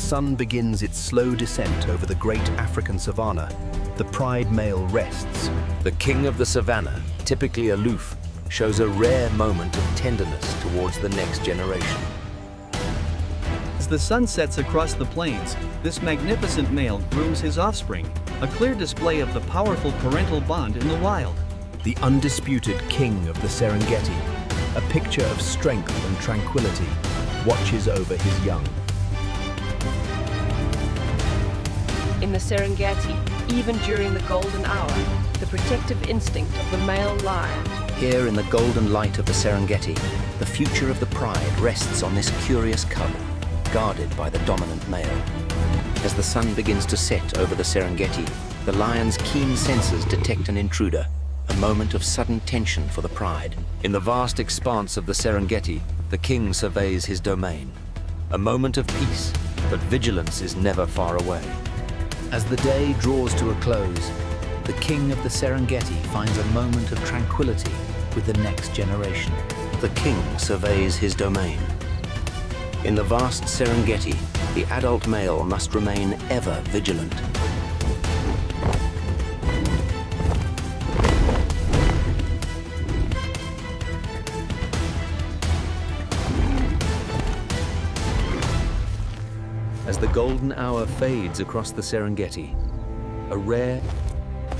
sun begins its slow descent over the great African savannah, the pride male rests. The king of the savannah, typically aloof, shows a rare moment of tenderness towards the next generation. As the sun sets across the plains, this magnificent male grooms his offspring, a clear display of the powerful parental bond in the wild. The undisputed king of the Serengeti, a picture of strength and tranquility, watches over his young. In the Serengeti, even during the golden hour, the protective instinct of the male lion. Here in the golden light of the Serengeti, the future of the pride rests on this curious cub, guarded by the dominant male. As the sun begins to set over the Serengeti, the lion's keen senses detect an intruder, a moment of sudden tension for the pride. In the vast expanse of the Serengeti, the king surveys his domain. A moment of peace, but vigilance is never far away. As the day draws to a close, the king of the Serengeti finds a moment of tranquility with the next generation. The king surveys his domain. In the vast Serengeti, the adult male must remain ever vigilant. As the golden hour fades across the Serengeti, a rare...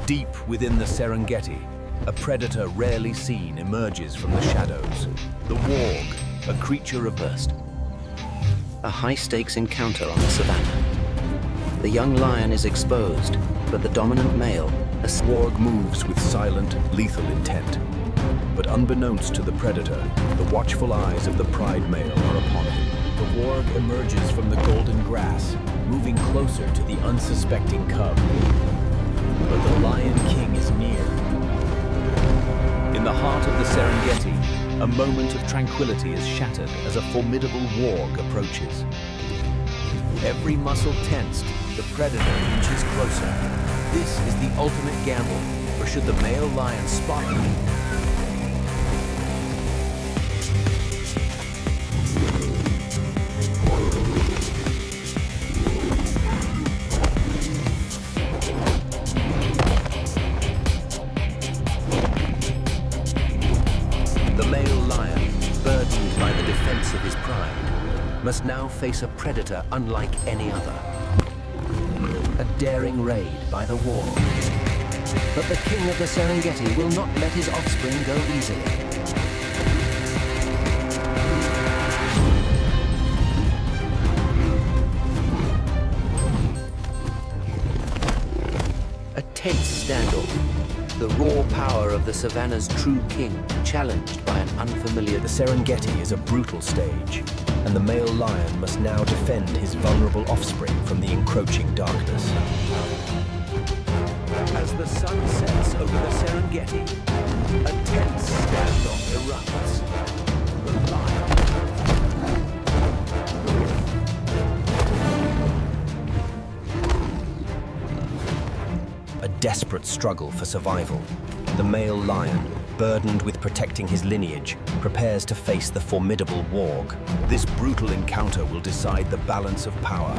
Deep within the Serengeti, a predator rarely seen emerges from the shadows. The warg, a creature of burst. A high-stakes encounter on the savannah. The young lion is exposed, but the dominant male, a warg, moves with silent, lethal intent. But unbeknownst to the predator, the watchful eyes of the pride male are upon him. The warg emerges from the golden grass, moving closer to the unsuspecting cub. But the Lion King is near. In the heart of the Serengeti, a moment of tranquility is shattered as a formidable warg approaches. Every muscle tensed, the predator inches closer. This is the ultimate gamble, for should the male lion spot him, of his pride, must now face a predator unlike any other. A daring raid by the warg. But the king of the Serengeti will not let his offspring go easily. A tense standoff. The raw power of the savannah's true king, challenged by an unfamiliar... The Serengeti is a brutal stage, and the male lion must now defend his vulnerable offspring from the encroaching darkness. As the sun sets over the Serengeti, a tense standoff erupts. The lion... A desperate struggle for survival. The male lion, burdened with protecting his lineage, prepares to face the formidable warg. This brutal encounter will decide the balance of power.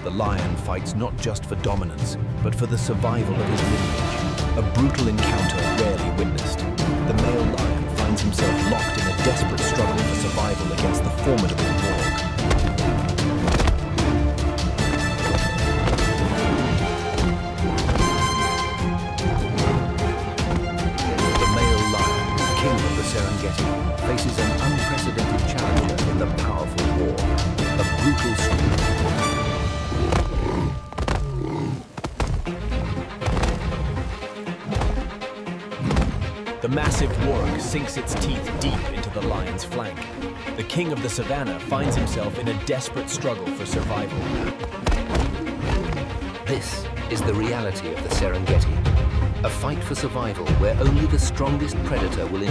The lion fights not just for dominance, but for the survival of his lineage. A brutal encounter rarely witnessed. The male lion finds himself locked in a desperate struggle for survival against the formidable warg. Serengeti faces an unprecedented challenger in the powerful war, a brutal struggle. The massive warg sinks its teeth deep into the lion's flank. The king of the savannah finds himself in a desperate struggle for survival. This is the reality of the Serengeti. A fight for survival where only the strongest predator will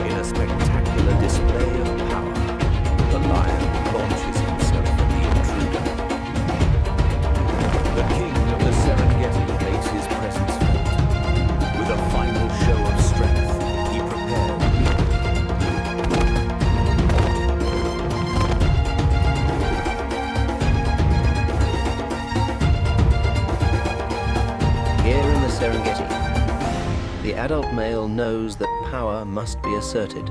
In a spectacular display of power, the lion launches himself adult male knows that power must be asserted.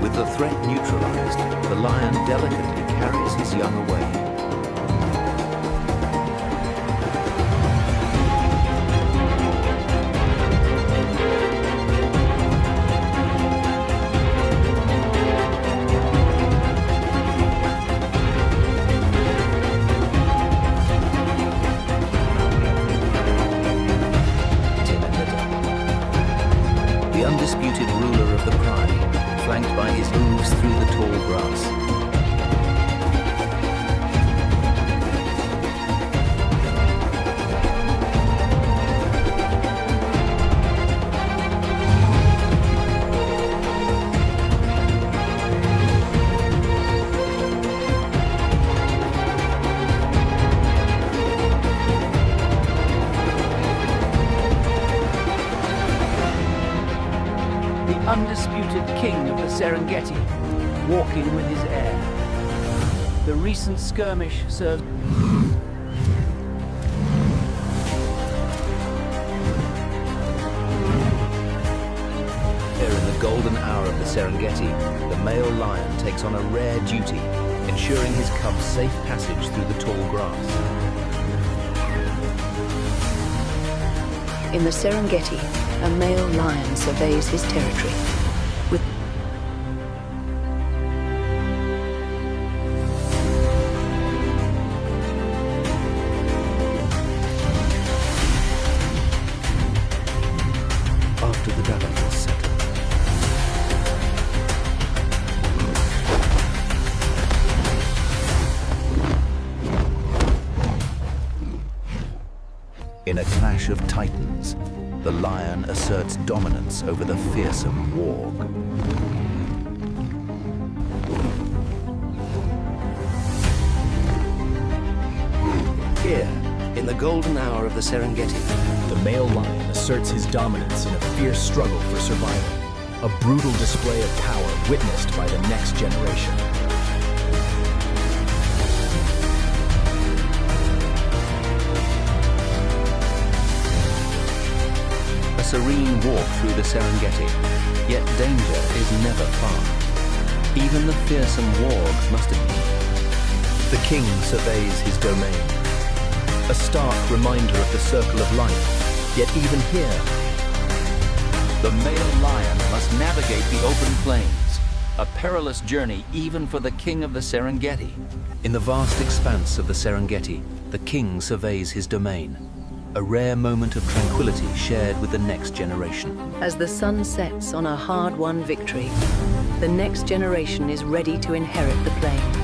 With the threat neutralized, the lion delicately carries his young away. The undisputed ruler of the pride, flanked by his hooves through the tall grass. Undisputed king of the Serengeti, walking with his heir. The recent skirmish served. Here in the golden hour of the Serengeti, the male lion takes on a rare duty, ensuring his cubs safe passage through the tall grass. In the Serengeti, a male lion surveys his territory. With After the dust has settled, in a clash of titans, the lion asserts dominance over the fearsome Warg. Here, in the golden hour of the Serengeti, The male lion asserts his dominance in a fierce struggle for survival, a brutal display of power witnessed by the next generation. a serene walk through the Serengeti, yet danger is never far. Even the fearsome Warg must admit. The king surveys his domain, a stark reminder of the circle of life, yet even here, The male lion must navigate the open plains, a perilous journey even for the king of the Serengeti. In the vast expanse of the Serengeti, the king surveys his domain, a rare moment of tranquility shared with the next generation. as the sun sets on a hard-won victory, the next generation is ready to inherit the plains.